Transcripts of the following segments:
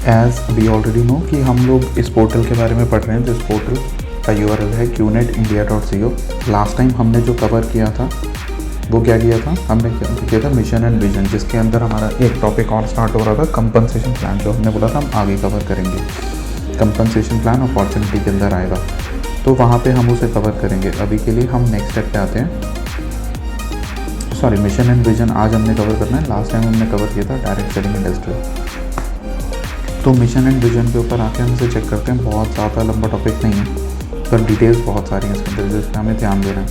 As we already know कि हम लोग इस पोर्टल के बारे में पढ़ रहे हैं, जिस पोर्टल का URL है qnetindia.co। लास्ट टाइम हमने जो कवर किया था वो क्या किया था, हमने किया था मिशन एंड विजन, जिसके अंदर हमारा एक टॉपिक और स्टार्ट हो रहा था कंपनसेशन प्लान, जो हमने बोला था हम आगे कवर करेंगे। कंपनसेशन प्लान अपॉर्चुनिटी के अंदर आएगा, तो वहाँ पे हम उसे कवर करेंगे। अभी के लिए हम नेक्स्ट स्टेप पे आते हैं। सॉरी, मिशन एंड विजन आज हमने कवर करना है। लास्ट टाइम हमने कवर किया था डायरेक्ट सेलिंग इंडस्ट्री। तो मिशन एंड विजन के ऊपर आके हम इसे चेक करते हैं। बहुत ज़्यादा लंबा टॉपिक नहीं है, पर डिटेल्स बहुत सारी हैं इसके अंदर, जिस पर हमें ध्यान देना है।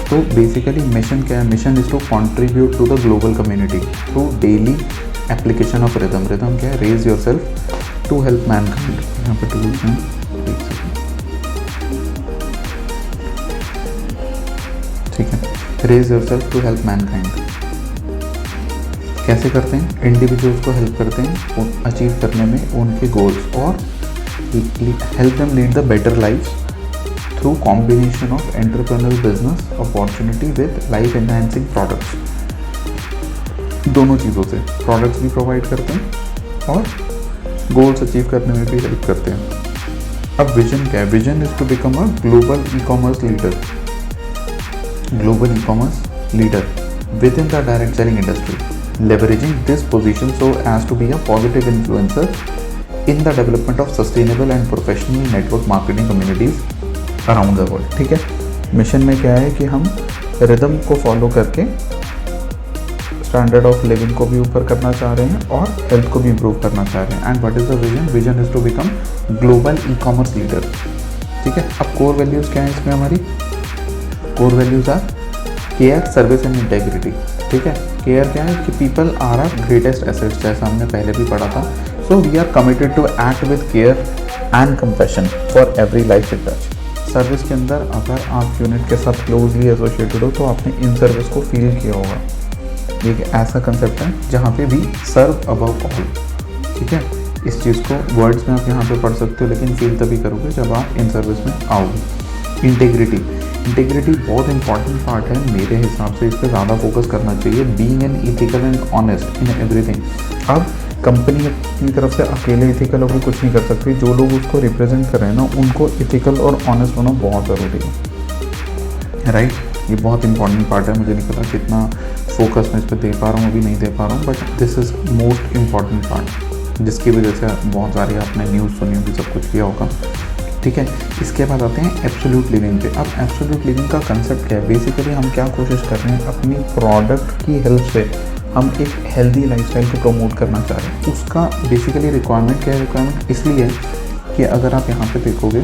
तो बेसिकली मिशन क्या है? Mission is to contribute to the global community through daily application of rhythm. Rhythm क्या है? Raise your self to help mankind. यहाँ पे टूल्स हैं, ठीक है। Raise your self to help mankind कैसे करते हैं? इंडिविजुअल्स को हेल्प करते हैं अचीव करने में उनके गोल्स, और help them lead the better life through combination of entrepreneurial business opportunity with life enhancing products. दोनों चीज़ों से प्रोडक्ट्स भी प्रोवाइड करते हैं और गोल्स अचीव करने में भी हेल्प करते हैं। अब विजन क्या है? Vision is to become a global e commerce leader, global e-commerce leader within the direct selling industry, leveraging this position so as to be a positive influencer in the development of sustainable and professional network marketing communities around the world। ठीक है, mission में क्या है कि हम rhythm को follow करके standard of living को भी ऊपर करना चाह रहे हैं और हेल्थ को भी इम्प्रूव करना चाह रहे हैं। And what is the vision? Vision is to become global e commerce leader. ठीक है, अब कोर वैल्यूज क्या है इसमें? हमारी core values are care, service and integrity. ठीक है, केयर क्या है कि people are are greatest assets, जैसा हमने पहले भी पढ़ा था। So we are committed to act with care and compassion for every life in touch. Service के अंदर अगर आप यूनिट के साथ क्लोजली एसोसिएटेड हो तो आपने इन सर्विस को फील किया होगा। एक ऐसा कंसेप्ट है जहाँ पे वी सर्व अबव ऑल। ठीक है, इस चीज़ को वर्ड्स में आप यहाँ पे पढ़ सकते हो, लेकिन फील तभी करोगे जब आप इन सर्विस में आओगे। इंटेग्रिटी, इंटेग्रिटी बहुत इंपॉर्टेंट पार्ट है मेरे हिसाब से, इस पर ज़्यादा फोकस करना चाहिए। Being an ethical and honest in everything. अब कंपनी अपनी तरफ से अकेले इथिकल होकर कुछ नहीं कर सकती, जो लोग उसको रिप्रेजेंट कर रहे हैं ना, उनको इथिकल और ऑनेस्ट होना बहुत ज़रूरी है। राइट, ये बहुत इंपॉर्टेंट पार्ट है। मुझे नहीं पता कितना फोकस मैं इस पर दे पा रहा हूँ, अभी नहीं दे पा रहा हूँ, but this is most important part, जिसकी वजह से बहुत सारी आपने न्यूज़ सुनी होगी, सब कुछ किया होगा। ठीक है, इसके बाद आते हैं एब्सोल्यूट लिविंग पे। अब एब्सोल्यूट लिविंग का कंसेप्ट क्या है? बेसिकली हम क्या कोशिश कर रहे हैं, अपनी प्रोडक्ट की हेल्प से हम एक हेल्दी लाइफस्टाइल को प्रमोट करना चाह रहे हैं। उसका बेसिकली रिक्वायरमेंट क्या है? रिक्वायरमेंट इसलिए कि अगर आप यहाँ पे देखोगे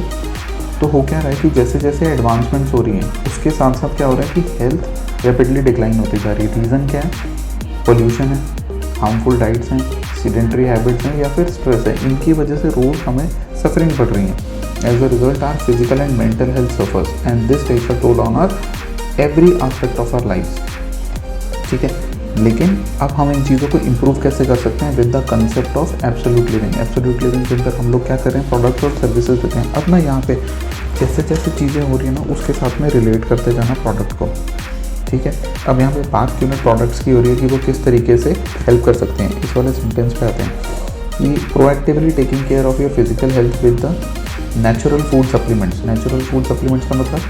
तो हो क्या रहा है कि जैसे जैसे एडवांसमेंट्स हो रही हैं, उसके साथ साथ क्या हो रहा है कि हेल्थ रैपिडली डिक्लाइन होती जा रही है। रीज़न क्या है? पोल्यूशन है, हार्मफुल डाइट्स हैं, सीडेंटरी हैबिट्स हैं, या फिर स्ट्रेस है। इनकी वजह से रोज़ हमें सफरिंग पड़ रही है। As a result, our physical and mental health suffers, and this takes a toll on our every aspect of our lives। ठीक है, लेकिन अब हम इन चीज़ों को इम्प्रूव कैसे कर सकते हैं? With the concept of absolute living. Absolute living के अंदर हम लोग क्या कर रहे हैं? प्रोडक्ट्स और सर्विसेज देते हैं। अब ना यहाँ पे जैसे जैसे चीज़ें हो रही है ना, उसके साथ में रिलेट करते जाना प्रोडक्ट को। ठीक है, अब यहाँ पे बात क्यों ना प्रोडक्ट्स की हो रही है कि वो किस तरीके से हेल्प कर सकते हैं। इस वाले सेंटेंस पे आते हैं कि proactively taking care of your physical health with the natural food supplements. Natural food supplements का मतलब,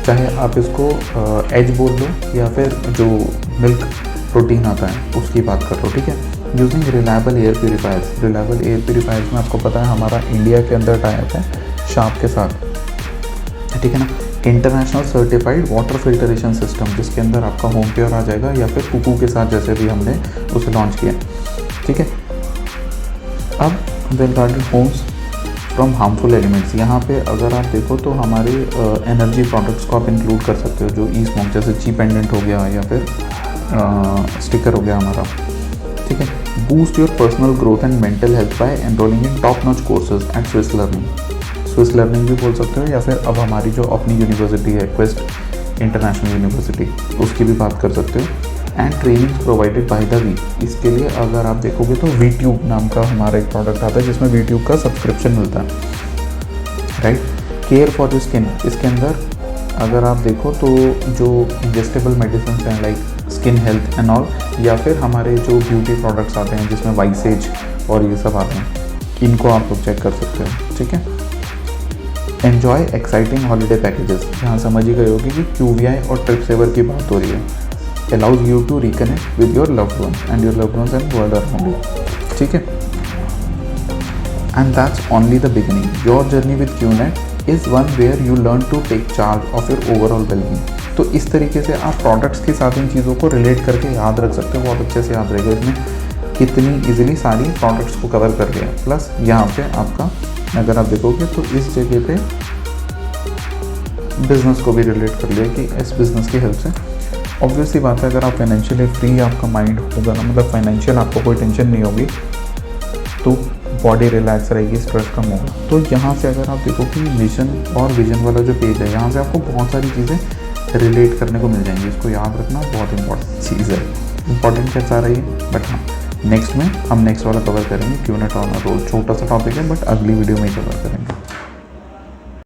चाहे आप इसको एज बोल लो या फिर जो मिल्क प्रोटीन आता है उसकी बात कर लो। ठीक है, using reliable air purifiers. Reliable air purifiers में आपको पता है हमारा इंडिया के अंदर टाइप है शार्प के साथ। ठीक है ना, international certified water filtration system, जिसके अंदर आपका होम प्योर आ जाएगा, या फिर कुकू के साथ जैसे भी हमने उसे लॉन्च किया। ठीक है, अब well guarded homes from harmful elements. यहाँ पे अगर आप देखो तो हमारे एनर्जी प्रोडक्ट्स को आप इंक्लूड कर सकते हो, जो ई स्मोक, जैसे ची पेंडेंट हो गया या फिर स्टिकर हो गया हमारा। ठीक है, boost your personal growth and mental health by enrolling in top notch courses at Swiss learning. Swiss learning भी बोल सकते हो, या फिर अब हमारी जो अपनी यूनिवर्सिटी है क्वेस्ट इंटरनेशनल यूनिवर्सिटी, उसकी भी बात कर सकते हो। And trainings provided by the we. इसके लिए अगर आप देखोगे तो वीट्यूब नाम का हमारा एक प्रोडक्ट आता है, जिसमें वीट्यूब का सब्सक्रिप्शन मिलता है। Right, care for the skin. इसके अंदर अगर आप देखो तो जो इंजेस्टेबल मेडिसिन हैं like skin health and all, या फिर हमारे जो ब्यूटी प्रोडक्ट्स आते हैं जिसमें वाइसेज और ये सब आते हैं, इनको आप लोग चेक कर सकते हो, ठीक है। एन्जॉय एक्साइटिंग हॉलीडे पैकेजेस, यहाँ समझ ही गए होगी कि QVI और ट्रिप सेवर की बात हो रही है। allows you to reconnect with your loved one and your loved ones and world around you, ठीक है। And that's only the beginning. Your journey with QNet is one where you learn to take charge of your overall well-being. तो इस तरीके से आप products के साथ इन चीज़ों को रिलेट करके याद रख सकते हो, बहुत अच्छे से याद रहेगा। इसमें कितनी इजीली सारी प्रोडक्ट्स को कवर कर लिया। प्लस यहाँ पे आपका अगर आप देखोगे तो इस जगह पे बिजनेस को भी रिलेट कर लिया कि इस बिजनेस की हेल्प से ऑब्वियसली बात है, अगर आप फाइनेंशियली फ्री आपका माइंड होगा ना, मतलब फाइनेंशियल आपको कोई टेंशन नहीं होगी, तो बॉडी रिलैक्स रहेगी, स्ट्रेस कम होगा। तो यहाँ से अगर आप देखो कि मिशन और विजन वाला जो पेज है, यहाँ से आपको बहुत सारी चीज़ें रिलेट करने को मिल जाएंगी। इसको याद रखना बहुत इंपॉर्टेंट चीज़ है, इंपॉर्टेंट क्या चाह रही है। बट हाँ, नेक्स्ट में हम नेक्स्ट वाला कवर करेंगे, QNet ऑन अ रोल। छोटा सा टॉपिक है बट अगली वीडियो में ही कवर करेंगे।